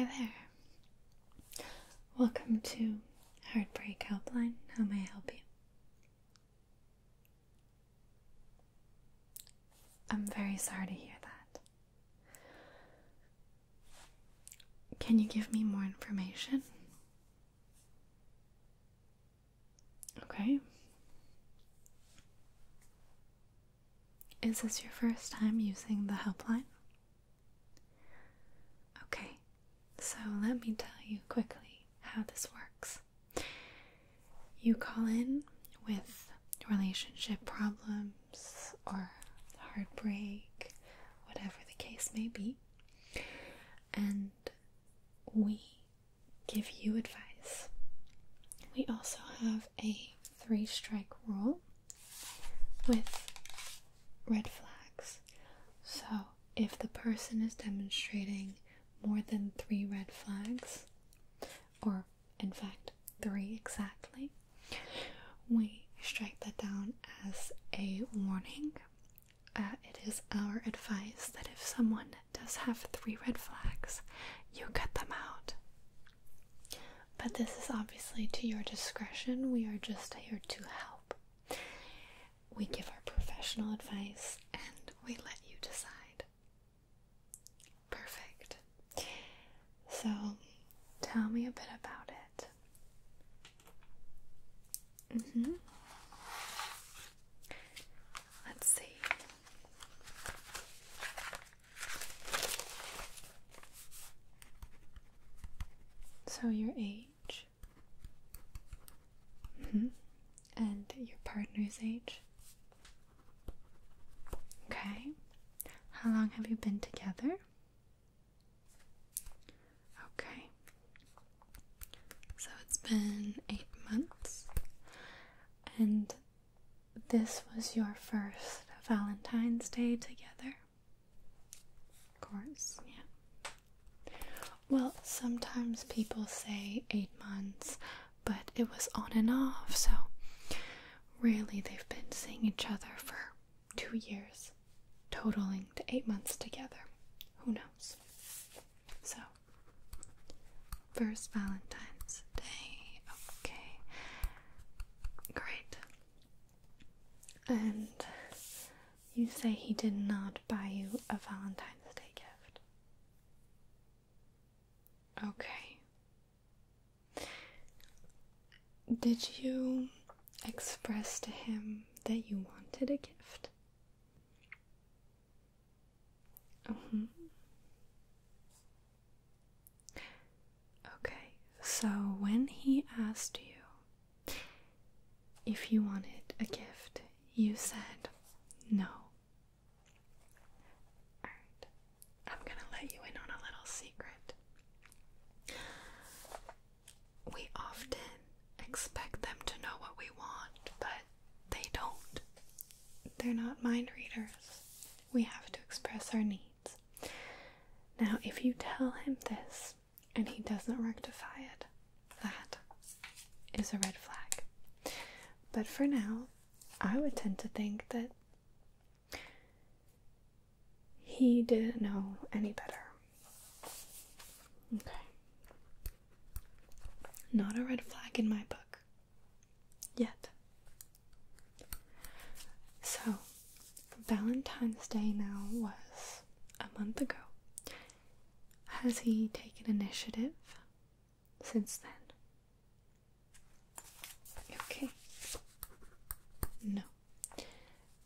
Hi there. Welcome to Heartbreak Helpline. How may I help you? I'm very sorry to hear that. Can you give me more information? Okay. Is this your first time using the helpline? Okay, so let me tell you quickly how this works. You call in with relationship problems or heartbreak, whatever the case may be, and we give you advice. We also have a 3-strike rule with red flags. So if the person is demonstrating more than 3 red flags, or in fact 3 exactly, we strike that down as a warning. It is our advice that if someone does have 3 red flags, you cut them out. But this is obviously to your discretion. We are just here to help. We give our professional advice and we let you decide. Perfect. So, tell me a bit about it. Let's see. So your age, and your partner's age. Okay. How long have you been together? Okay. So it's been 8 months, and this was your first Valentine's Day together? Of course, yeah. Well, sometimes people say 8 months, but it was on and off, so really they've been seeing each other for 2 years, totaling to 8 months together. Who knows? So, first Valentine's Day. Okay. Great. And you say he did not buy you a Valentine's Day gift. Okay. Did you express to him that you wanted a gift? Okay, so when he asked you if you wanted a gift, you said no. Alright, I'm gonna let you in on a little secret. We often expect them to know what we want, but they don't. They're not mind readers. We have to express our needs. Now, if you tell him this and he doesn't rectify it, that is a red flag. But for now, I would tend to think that he didn't know any better. Okay. Not a red flag in my book. Yet. So, Valentine's Day now was a month ago. Has he taken initiative since then? Okay. No.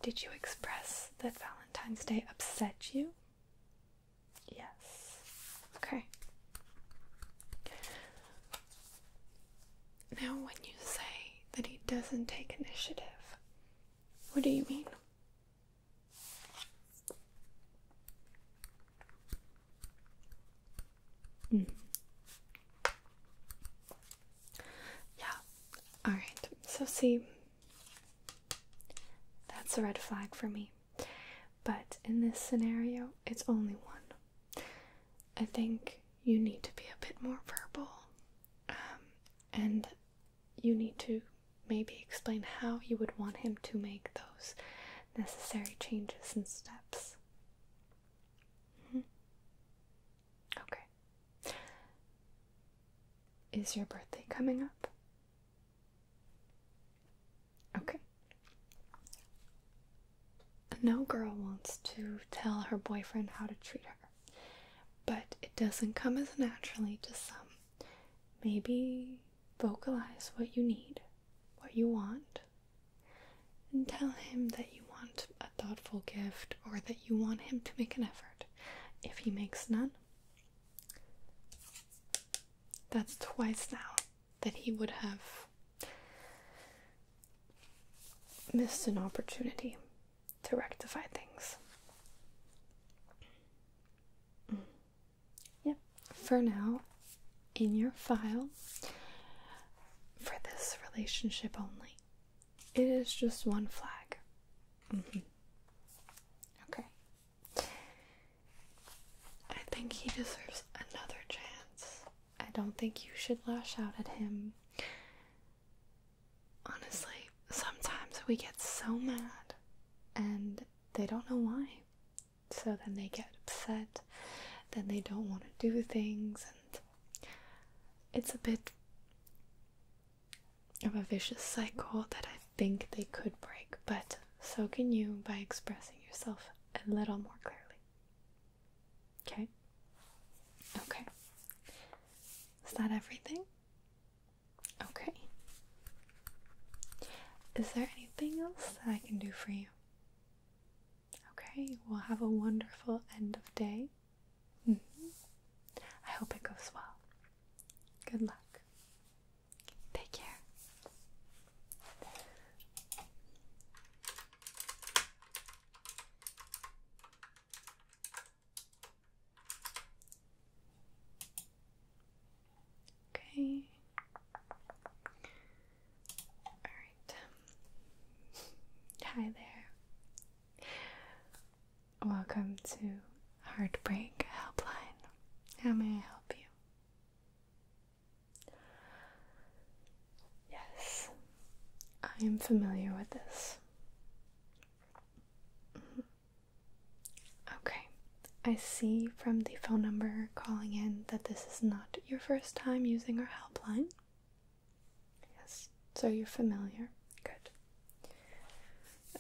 Did you express that Valentine's Day upset you? Yes. Okay. Now, when you say that he doesn't take initiative, what do you mean? Yeah. Alright. So see, that's a red flag for me. But in this scenario, it's only one. I think you need to be a bit more verbal. And you need to maybe explain how you would want him to make those necessary changes and steps. Okay. Is your birthday coming up? Okay. No girl wants to tell her boyfriend how to treat her, but it doesn't come as naturally to some. Maybe vocalize what you need, what you want, and tell him that you want a thoughtful gift or that you want him to make an effort. If he makes none, that's twice now that he would have missed an opportunity to rectify things. Yep, for now, in your file, for this relationship only, it is just one flag. Okay. I think he deserves another chance. I don't think you should lash out at him. Honestly, sometimes we get so mad and they don't know why. So then they get upset, then they don't want to do things, and it's a bit of a vicious cycle that I think they could break, but so can you by expressing yourself a little more clearly. Okay? Okay. Is that everything? Okay. Is there anything else that I can do for you? Okay, well, have a wonderful end of day. I hope it goes well. Good luck. Take care. Okay. Alright. Hi there. Welcome to Heartbreak Helpline. How may I help you? Yes, I am familiar with this. Okay, I see from the phone number calling in that this is not your first time using our helpline. Yes, so you're familiar. Good.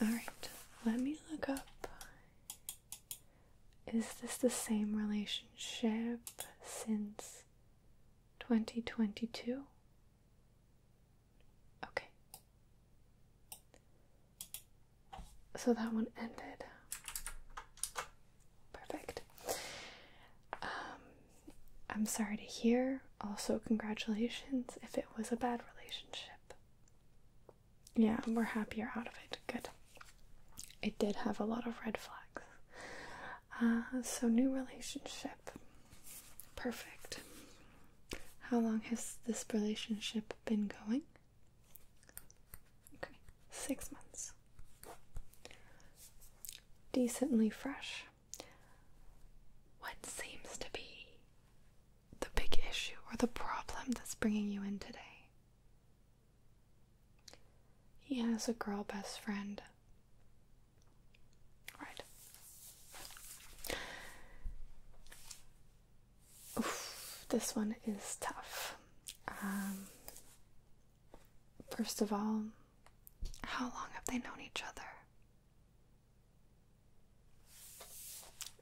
Alright, let me look up. Is this the same relationship since 2022? Okay. So that one ended. Perfect. I'm sorry to hear. Also, congratulations if it was a bad relationship. Yeah, we're happy you're out of it. Good. It did have a lot of red flags. So new relationship. Perfect. How long has this relationship been going? Okay, 6 months. Decently fresh. What seems to be the big issue or the problem that's bringing you in today? He has a girl best friend. Right. Oof, this one is tough. First of all, how long have they known each other?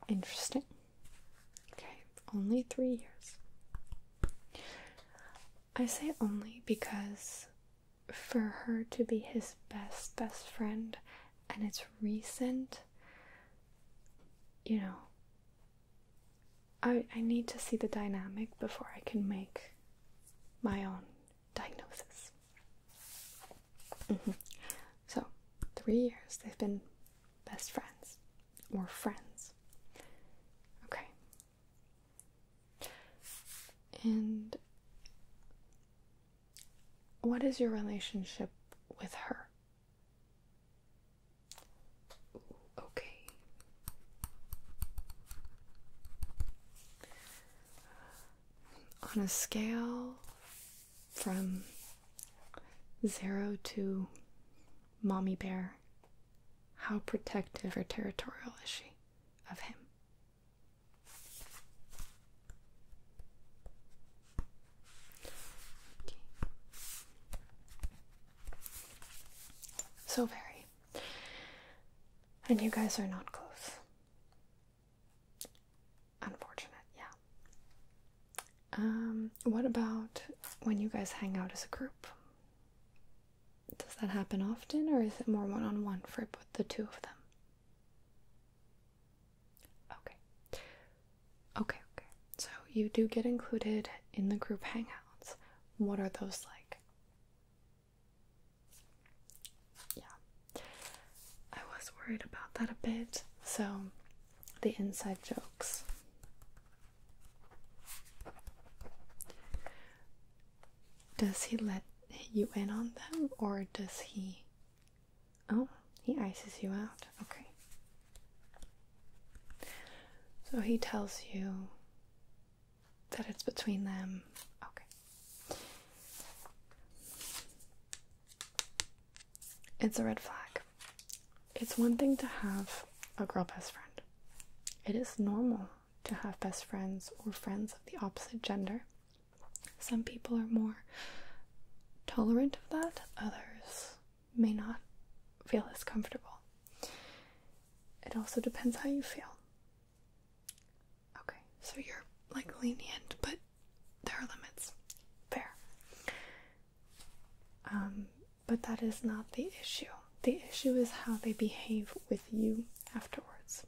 Interesting. Okay, only 3 years. I say only because for her to be his best friend and it's recent, you know, I need to see the dynamic before I can make my own diagnosis. So, 3 years they've been best friends or friends. Okay. And what is your relationship with her? Okay. On a scale from 0 to mommy bear, how protective or territorial is she of him? So very. And you guys are not close. Unfortunate, yeah. What about when you guys hang out as a group? Does that happen often, or is it more one-on-one for the two of them? Okay. So you do get included in the group hangouts. What are those like? Yeah. I was worried about that a bit. So, the inside jokes. Does he let you in on them, or does he... Oh, he ices you out. Okay. So he tells you that it's between them. Okay. It's a red flag. It's one thing to have a girl best friend. It is normal to have best friends or friends of the opposite gender. Some people are more tolerant of that, others may not feel as comfortable. It also depends how you feel. Okay, so you're like lenient, but there are limits. Fair. But that is not the issue. The issue is how they behave with you afterwards.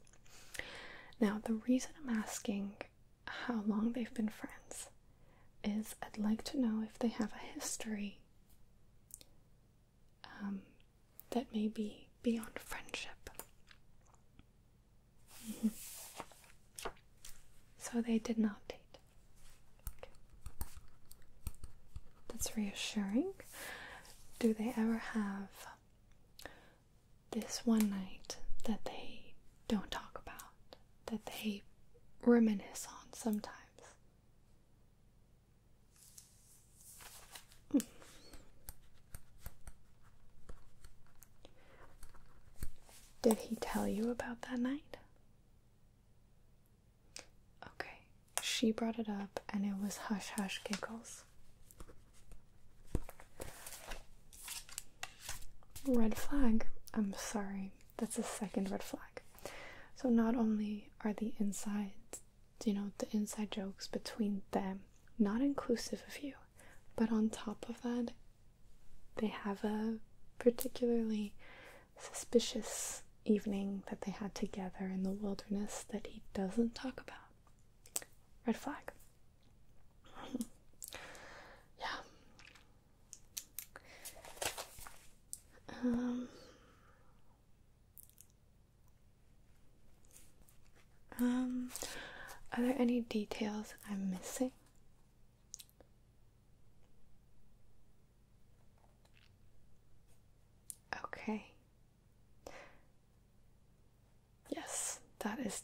Now, the reason I'm asking how long they've been friends is I'd like to know if they have a history that may be beyond friendship. So they did not date. Okay. That's reassuring. Do they ever have this one night that they don't talk about, that they reminisce on sometimes? Did he tell you about that night? Okay, she brought it up and it was hush hush giggles. Red flag. I'm sorry, that's a second red flag. So not only are the inside jokes between them not inclusive of you, but on top of that, they have a particularly suspicious evening that they had together in the wilderness that he doesn't talk about. Red flag. Yeah. Are there any details I'm missing? Okay. Yes, that is,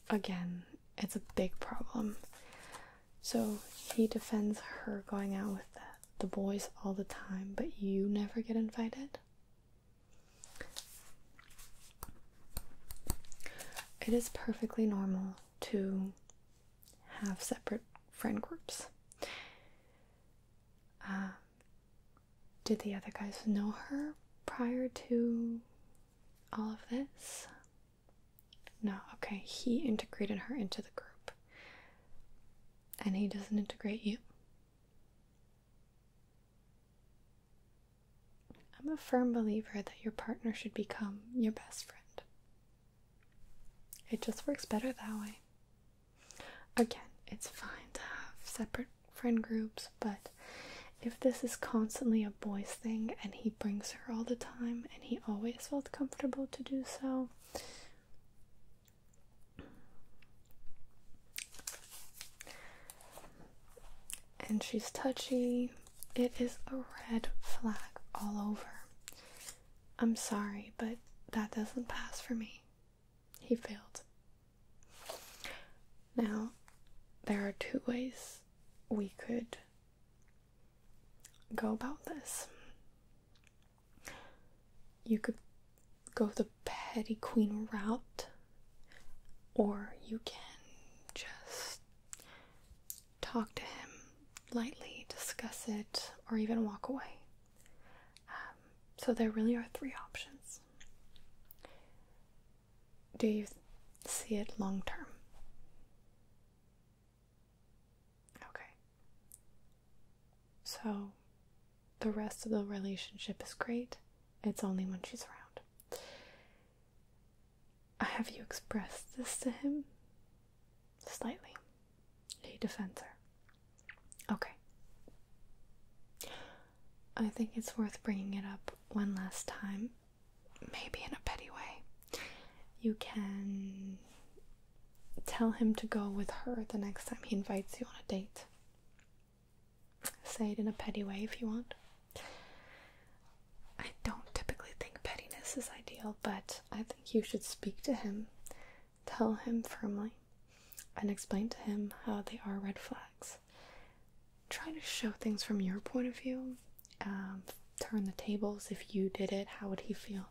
again, it's a big problem. So he defends her going out with the boys all the time, but you never get invited? It is perfectly normal to have separate friend groups. Did the other guys know her prior to all of this? No, okay, he integrated her into the group. And he doesn't integrate you? I'm a firm believer that your partner should become your best friend. It just works better that way. Again, it's fine to have separate friend groups, but if this is constantly a boys thing and he brings her all the time and he always felt comfortable to do so, and she's touchy, it is a red flag all over. I'm sorry, but that doesn't pass for me. He failed. Now, there are two ways we could go about this. You could go the petty queen route, or you can just talk to him lightly, discuss it, or even walk away. So there really are three options. Do you see it long term? Okay. So the rest of the relationship is great. It's only when she's around. Have you expressed this to him? Slightly. He defends her. Okay. I think it's worth bringing it up one last time, maybe in a petty way. You can tell him to go with her the next time he invites you on a date. Say it in a petty way if you want. I don't typically think pettiness is ideal, but I think you should speak to him, tell him firmly, and explain to him how they are red flags. Try to show things from your point of view. Turn the tables. If you did it, how would he feel?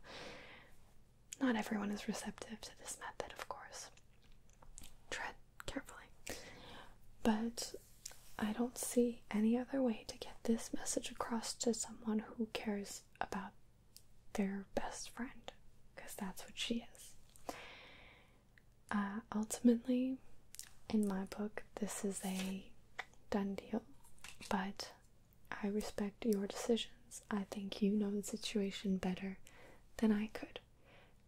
Not everyone is receptive to this method, of course. Tread carefully. But I don't see any other way to get this message across to someone who cares about their best friend, because that's what she is. Ultimately, in my book, this is a done deal, but I respect your decisions. I think you know the situation better than I could,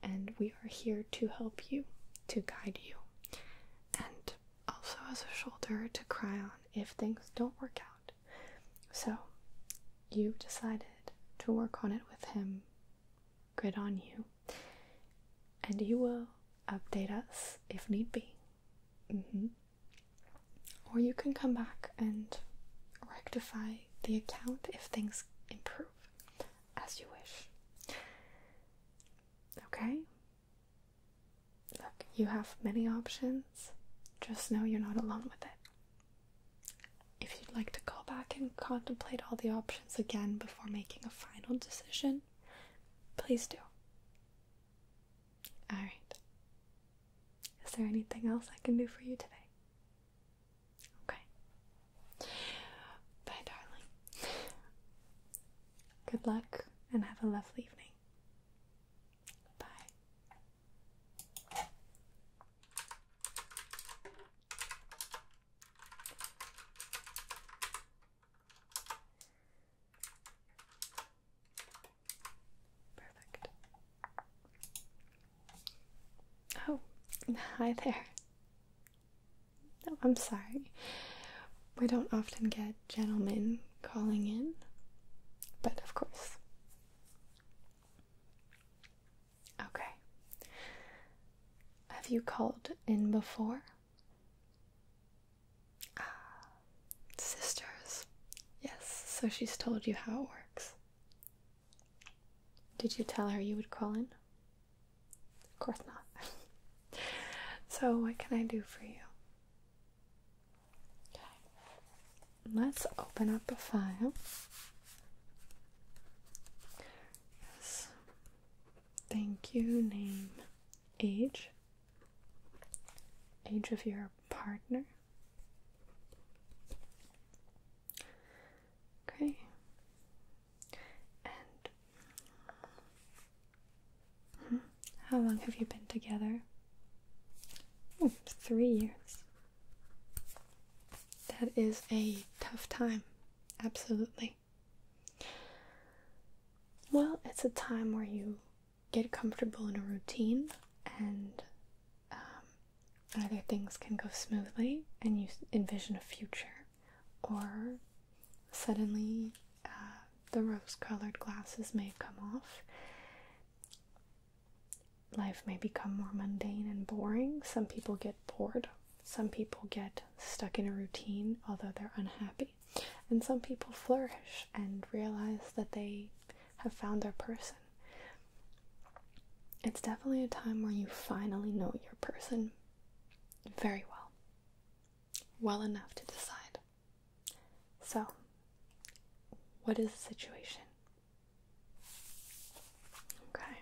and we are here to help you, to guide you, and also as a shoulder to cry on if things don't work out. So, you decided to work on it with him. Good on you. And you will update us if need be. Or you can come back and rectify the account if things improve, as you wish. Okay? Look, you have many options. Just know you're not alone with it. If you'd like to go back and contemplate all the options again before making a final decision, please do. Alright. Is there anything else I can do for you today? Okay. Bye, darling. Good luck and have a lovely evening. Bye. Perfect. Oh, hi there. No, I'm sorry. We don't often get gentlemen calling in, but of course. Okay. Have you called in before? Sisters. Yes, so she's told you how it works. Did you tell her you would call in? Of course not. So what can I do for you? Okay. Let's open up a file. Yes. Thank you. Name, age of your partner. Okay. And how long have you been together? 3 years. That is a tough time. Absolutely. Well, it's a time where you get comfortable in a routine, and either things can go smoothly and you envision a future, or suddenly the rose-colored glasses may come off. Life may become more mundane and boring. Some people get bored. Some people get stuck in a routine, although they're unhappy. And some people flourish and realize that they have found their person. It's definitely a time where you finally know your person very well. Well enough to decide. So, what is the situation? Okay.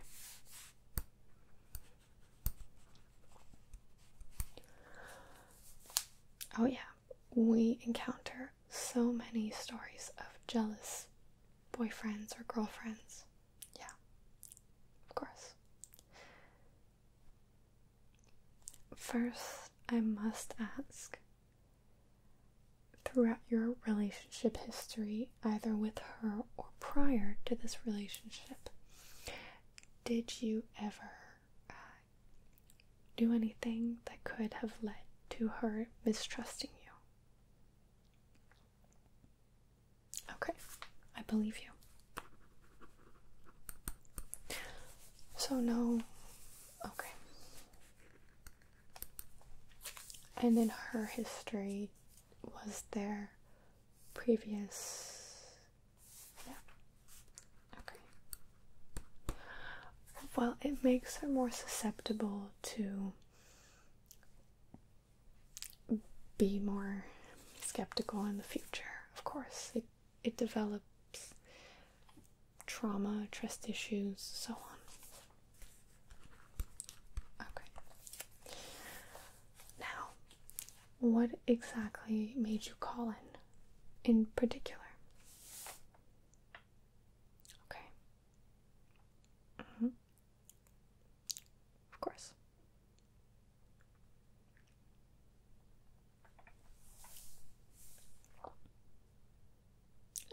Oh yeah, we encounter so many stories of jealous boyfriends or girlfriends. First, I must ask, throughout your relationship history, either with her or prior to this relationship, did you ever do anything that could have led to her mistrusting you? Okay, I believe you. So no, okay. And in her history, was there previous, yeah, okay. Well, it makes her more susceptible to be more skeptical in the future, of course. It develops trauma, trust issues, so on. Okay. Now, what exactly made you call in particular? Okay. Of course.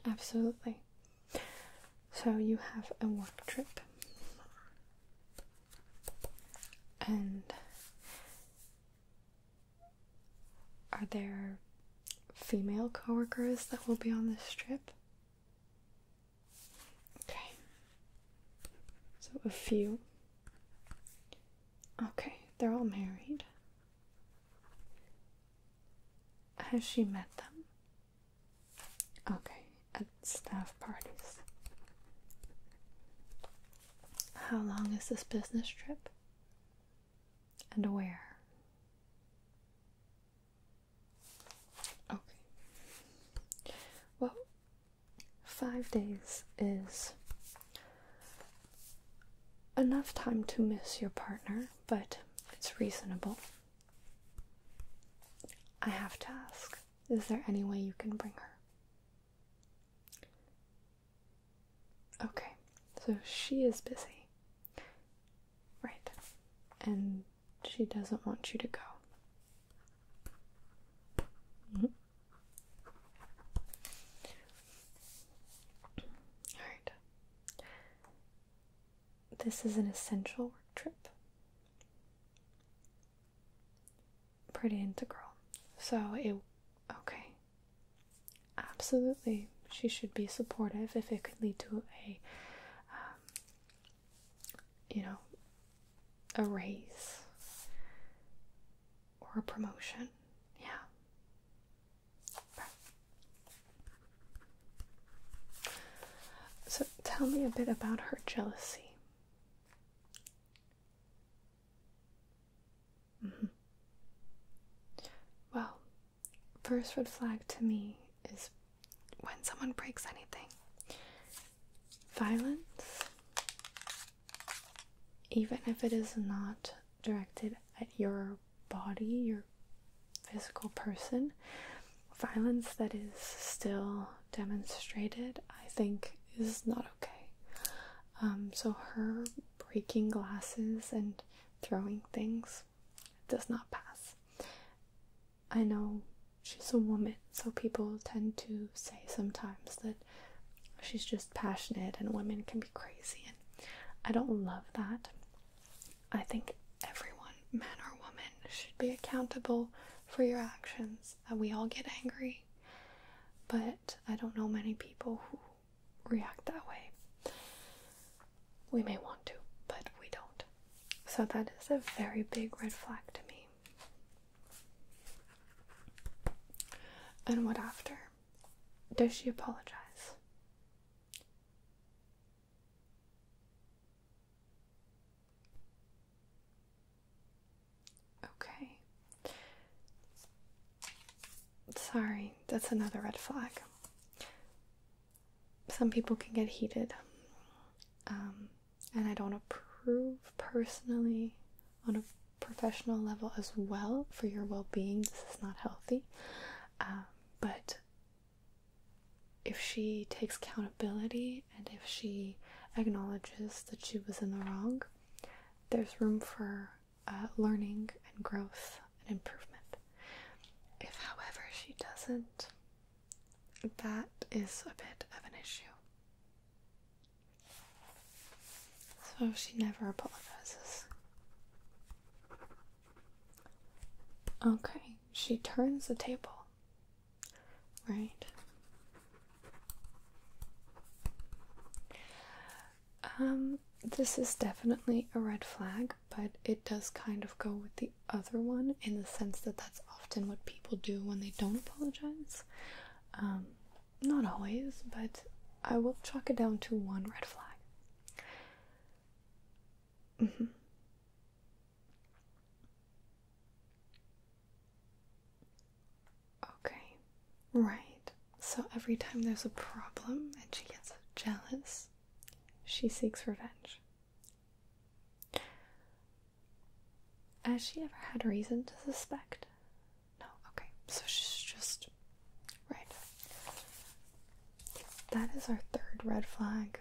Absolutely. So you have a work trip, and are there female coworkers that will be on this trip? Okay. So a few. Okay, they're all married. Has she met them? Okay, at staff parties. How long is this business trip? And where? Okay. Well, 5 days is enough time to miss your partner, but it's reasonable. I have to ask, is there any way you can bring her? Okay, so she is busy. Right. And she doesn't want you to go. Alright. This is an essential work trip. Pretty integral. So okay. Absolutely. She should be supportive if it could lead to a raise or a promotion. Yeah. So tell me a bit about her jealousy. Well, first red flag to me is when someone breaks anything. Violence, even if it is not directed at your body, your physical person, violence that is still demonstrated, I think, is not okay. So her breaking glasses and throwing things does not pass. I know she's a woman, so people tend to say sometimes that she's just passionate and women can be crazy, and I don't love that. I think everyone, man or woman, should be accountable for your actions. We all get angry, but I don't know many people who react that way. We may want to, but we don't. So that is a very big red flag to me. And what after? Does she apologize? Okay. Sorry, that's another red flag. Some people can get heated. And I don't approve personally on a professional level as well for your well-being. This is not healthy. But if she takes accountability and if she acknowledges that she was in the wrong, there's room for learning and growth and improvement. If, however, she doesn't, that is a bit of an issue. So she never apologizes. Okay, she turns the table, right? This is definitely a red flag, but it does kind of go with the other one in the sense that that's often what people do when they don't apologize. Not always, but I will chalk it down to one red flag. Okay, right. So every time there's a problem and she gets jealous, she seeks revenge. Has she ever had reason to suspect? No, okay. So she's just... right. That is our third red flag.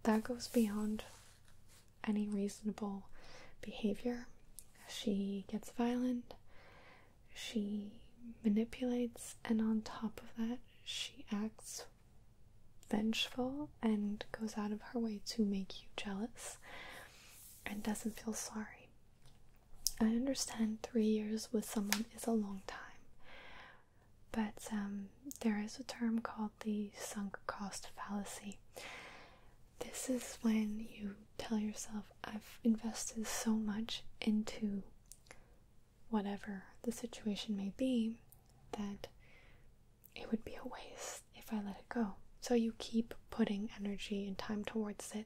That goes beyond any reasonable behavior. She gets violent, she manipulates, and on top of that, she acts vengeful and goes out of her way to make you jealous and doesn't feel sorry. I understand 3 years with someone is a long time, but there is a term called the sunk cost fallacy. This is when you tell yourself, I've invested so much into whatever the situation may be that it would be a waste if I let it go. So you keep putting energy and time towards it,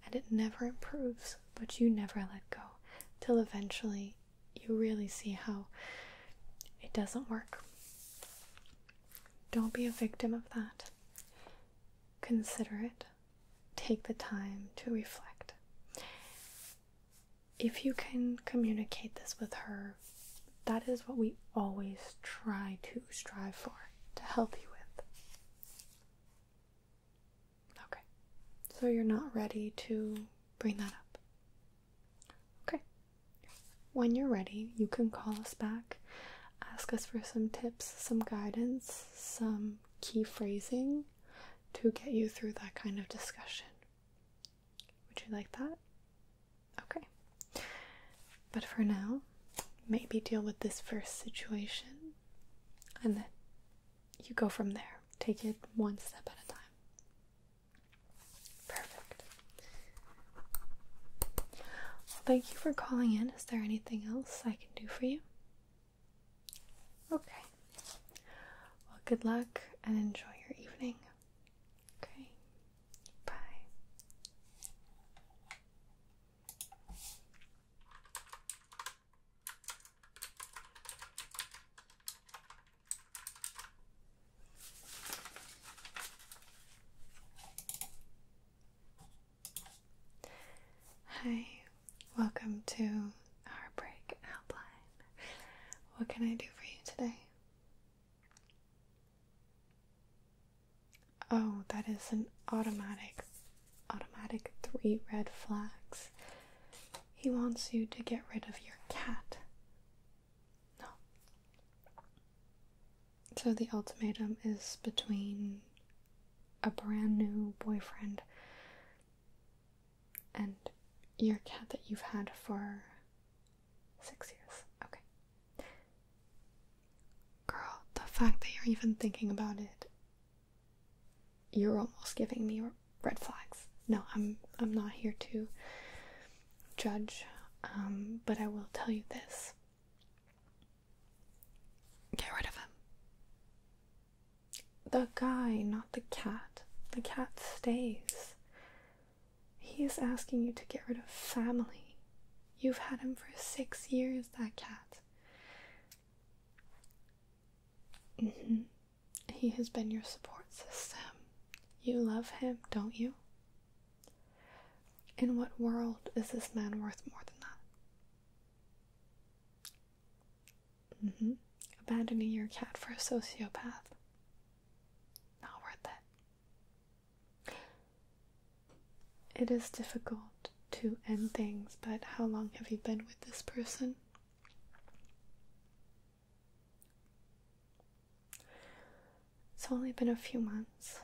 and it never improves, but you never let go, till eventually you really see how it doesn't work. Don't be a victim of that. Consider it. Take the time to reflect. If you can communicate this with her, that is what we always try to strive for, to help you with. Okay, so you're not ready to bring that up. Okay, when you're ready, you can call us back, ask us for some tips, some guidance, some key phrasing to get you through that kind of discussion. Would you like that? Okay. But for now, maybe deal with this first situation and then you go from there. Take it one step at a time. Perfect. Well, thank you for calling in. Is there anything else I can do for you? Okay. Well, good luck and enjoy your evening. Okay. Bye. Hi, welcome to Heartbreak Helpline. What can I do for you today? Oh, that is an automatic 3 red flags. He wants you to get rid of your cat. No. So the ultimatum is between a brand new boyfriend and your cat that you've had for 6 years. Okay. Girl, the fact that you're even thinking about it, you're almost giving me red flags. No, I'm not here to judge, but I will tell you this. Get rid of him. The guy, not the cat. The cat stays. He is asking you to get rid of family. You've had him for 6 years, that cat. He has been your support system. You love him, don't you? In what world is this man worth more than that? Abandoning your cat for a sociopath. Not worth it. It is difficult to to end things, but how long have you been with this person? It's only been a few months.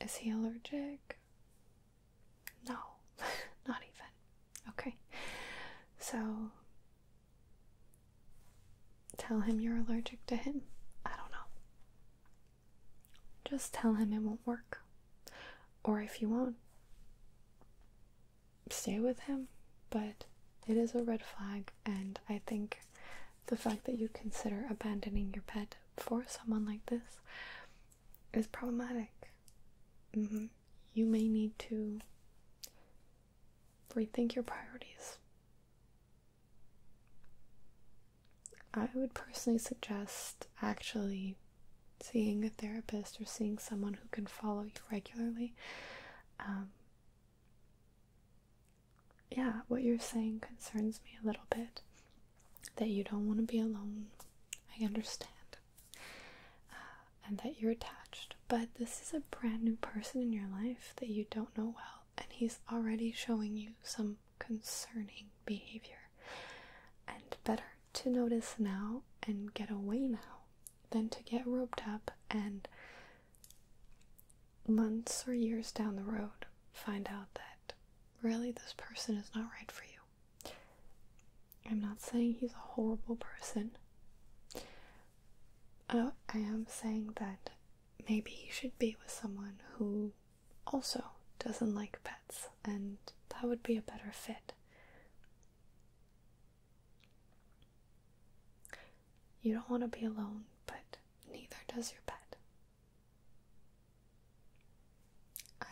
Is he allergic? No, not even. Okay. So, tell him you're allergic to him. I don't know. Just tell him it won't work. Or if you won't, stay with him. But it is a red flag, and I think the fact that you consider abandoning your pet for someone like this is problematic. You may need to rethink your priorities. I would personally suggest actually seeing a therapist or seeing someone who can follow you regularly. Yeah, what you're saying concerns me a little bit, that you don't want to be alone. I understand. And that you're attached. But this is a brand new person in your life that you don't know well, and he's already showing you some concerning behavior. And better to notice now and get away now than to get roped up and months or years down the road find out that really this person is not right for you. I'm not saying he's a horrible person. I am saying that maybe he should be with someone who also doesn't like pets, and that would be a better fit. You don't want to be alone, but neither does your pet.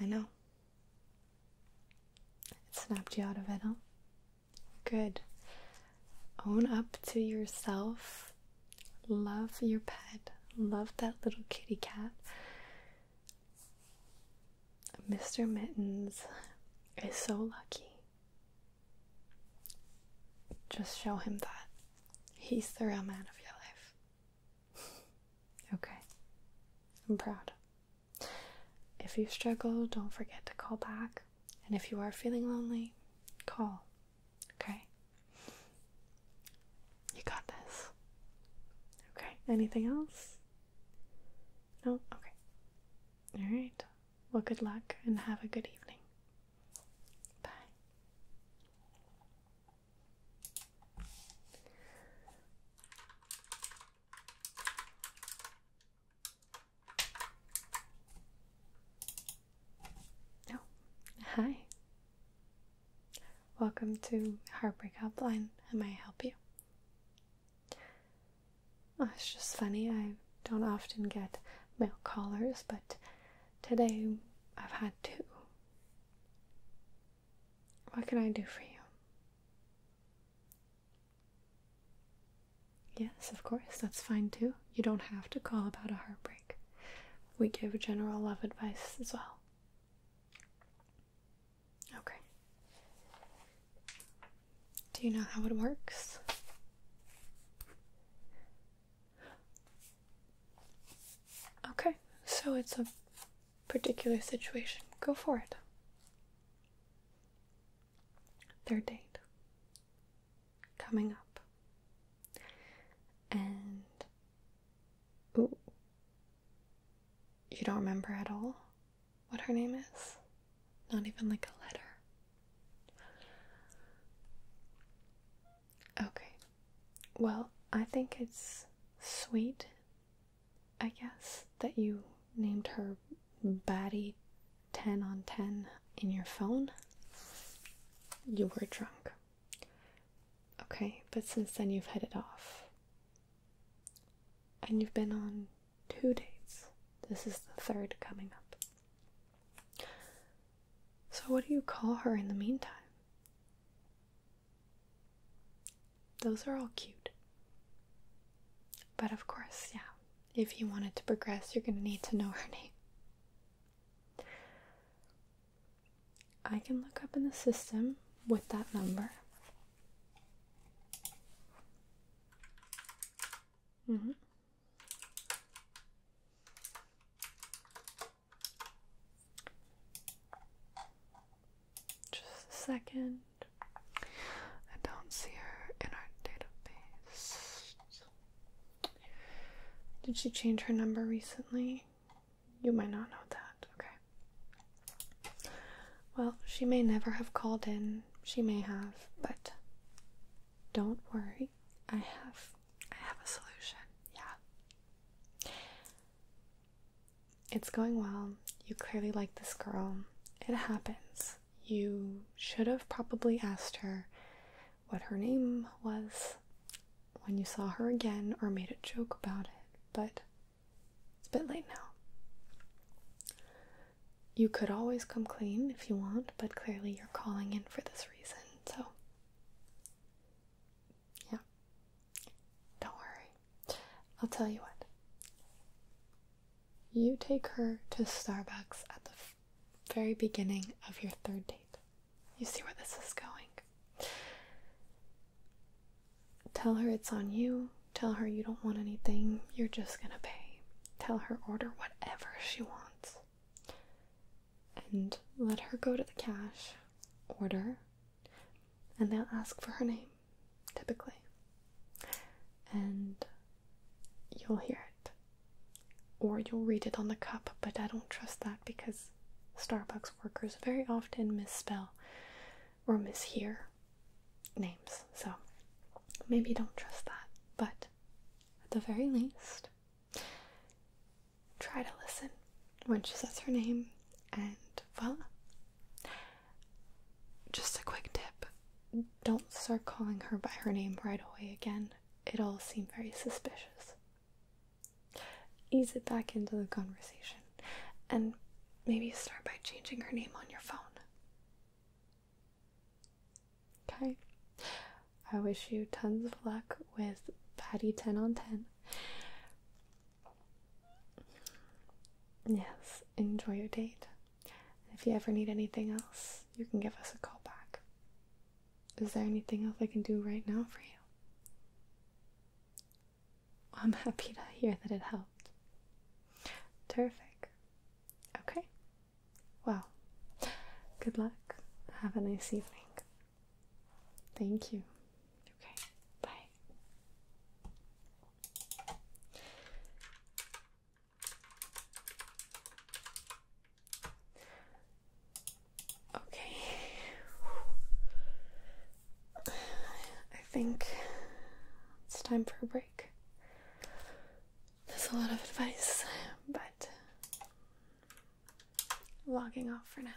I know. It snapped you out of it, huh? Good. Own up to yourself. Love your pet. Love that little kitty cat. Mr. Mittens is so lucky. Just show him that. He's the real man of your life. Okay. I'm proud. If you struggle, don't forget to call back. And if you are feeling lonely, call. Okay? You got this. Okay. Anything else? No? Okay. Alright. Well, good luck and have a good evening. Bye. Oh, hi. Welcome to Heartbreak Helpline. How may I help you? Oh, it's just funny. I don't often get male callers, but today I've had two. What can I do for you? Yes, of course, that's fine too. You don't have to call about a heartbreak. We give general love advice as well. Okay. Do you know how it works? Okay, so it's a particular situation. Go for it. Third date. Coming up. And... ooh. You don't remember at all what her name is? Not even like a letter. Okay. Well, I think it's sweet, I guess, that you named her Batty 10 on 10 in your phone. You were drunk. Okay, but since then you've hit it off. And you've been on 2 dates. This is the 3rd coming up. So what do you call her in the meantime? Those are all cute. But of course, yeah, if you want it to progress, you're going to need to know her name. I can look up in the system with that number. second. I don't see her in our database. Did she change her number recently? You might not know that. Okay. Well, she may never have called in. She may have, but don't worry. I have a solution. Yeah. It's going well. You clearly like this girl. It happens. You should have probably asked her what her name was when you saw her again, or made a joke about it, but it's a bit late now. You could always come clean if you want, but clearly you're calling in for this reason, so yeah, don't worry. I'll tell you what. You take her to Starbucks at the very beginning of your third date. You see where this is going. Tell her it's on you. Tell her you don't want anything. You're just gonna pay. Tell her order whatever she wants. And let her go to the cash, order, and they'll ask for her name, typically. And you'll hear it. Or you'll read it on the cup, but I don't trust that because Starbucks workers very often misspell or mishear names. So maybe don't trust that. But at the very least, try to listen when she says her name, and voila. Just a quick tip. Don't start calling her by her name right away again. It'll seem very suspicious. Ease it back into the conversation, and maybe start by changing her name on your phone. Okay? I wish you tons of luck with Patty 10 on 10. Yes, enjoy your date. If you ever need anything else, you can give us a call back. Is there anything else I can do right now for you? I'm happy to hear that it helped. Terrific. Okay. Well, good luck. Have a nice evening. Thank you. Okay. Bye. Okay. I think it's time for a break. There's a lot of advice, but logging off for now.